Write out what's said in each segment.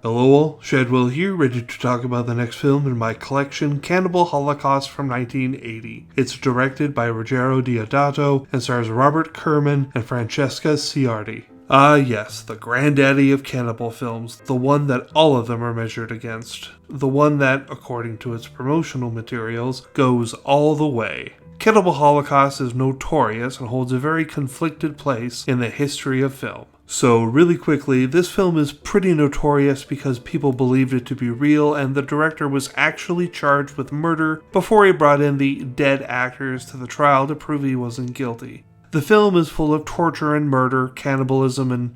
Hello all, Shadwell here, ready to talk about the next film in my collection, Cannibal Holocaust from 1980. It's directed by Ruggero Deodato and stars Robert Kerman and Francesca Ciardi. Ah yes, the granddaddy of cannibal films, the one that all of them are measured against. The one that, according to its promotional materials, goes all the way. Cannibal Holocaust is notorious and holds a very conflicted place in the history of film. So really quickly, this film is pretty notorious because people believed it to be real and the director was actually charged with murder before he brought in the dead actors to the trial to prove he wasn't guilty. The film is full of torture and murder, cannibalism, and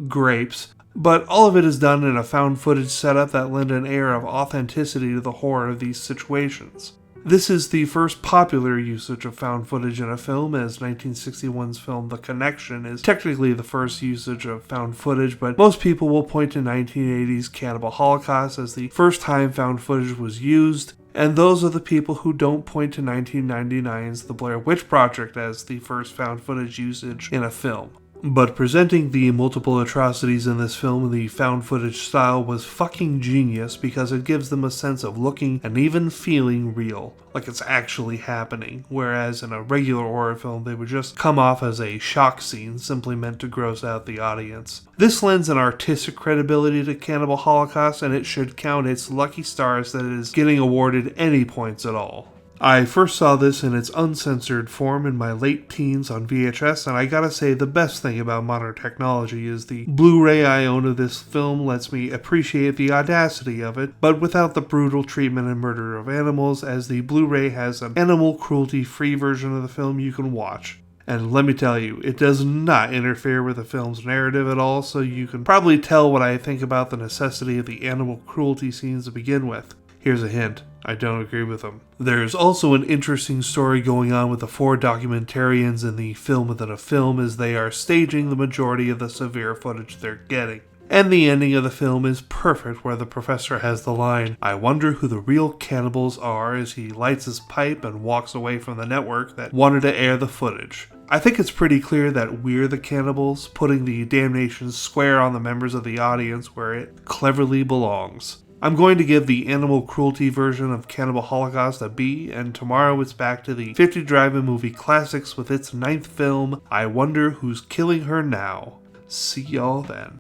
grapes, but all of it is done in a found footage setup that lent an air of authenticity to the horror of these situations. This is the first popular usage of found footage in a film, as 1961's film The Connection is technically the first usage of found footage, but most people will point to 1980's Cannibal Holocaust as the first time found footage was used, and those are the people who don't point to 1999's The Blair Witch Project as the first found footage usage in a film. But presenting the multiple atrocities in this film in the found footage style was fucking genius because it gives them a sense of looking and even feeling real, like it's actually happening, whereas in a regular horror film they would just come off as a shock scene simply meant to gross out the audience. This lends an artistic credibility to Cannibal Holocaust, and it should count its lucky stars that it is getting awarded any points at all. I first saw this in its uncensored form in my late teens on VHS, and I gotta say the best thing about modern technology is the Blu-ray I own of this film lets me appreciate the audacity of it, but without the brutal treatment and murder of animals, as the Blu-ray has an animal cruelty-free version of the film you can watch. And let me tell you, it does not interfere with the film's narrative at all, so you can probably tell what I think about the necessity of the animal cruelty scenes to begin with. Here's a hint. I don't agree with them. There's also an interesting story going on with the four documentarians in the film within a film as they are staging the majority of the severe footage they're getting. And the ending of the film is perfect where the professor has the line, "I wonder who the real cannibals are," as he lights his pipe and walks away from the network that wanted to air the footage. I think it's pretty clear that we're the cannibals, putting the damnation square on the members of the audience where it cleverly belongs. I'm going to give the animal cruelty version of Cannibal Holocaust a B, and tomorrow it's back to the 50 Drive-In Movie Classics with its 9th film, I Wonder Who's Killing Her Now. See y'all then.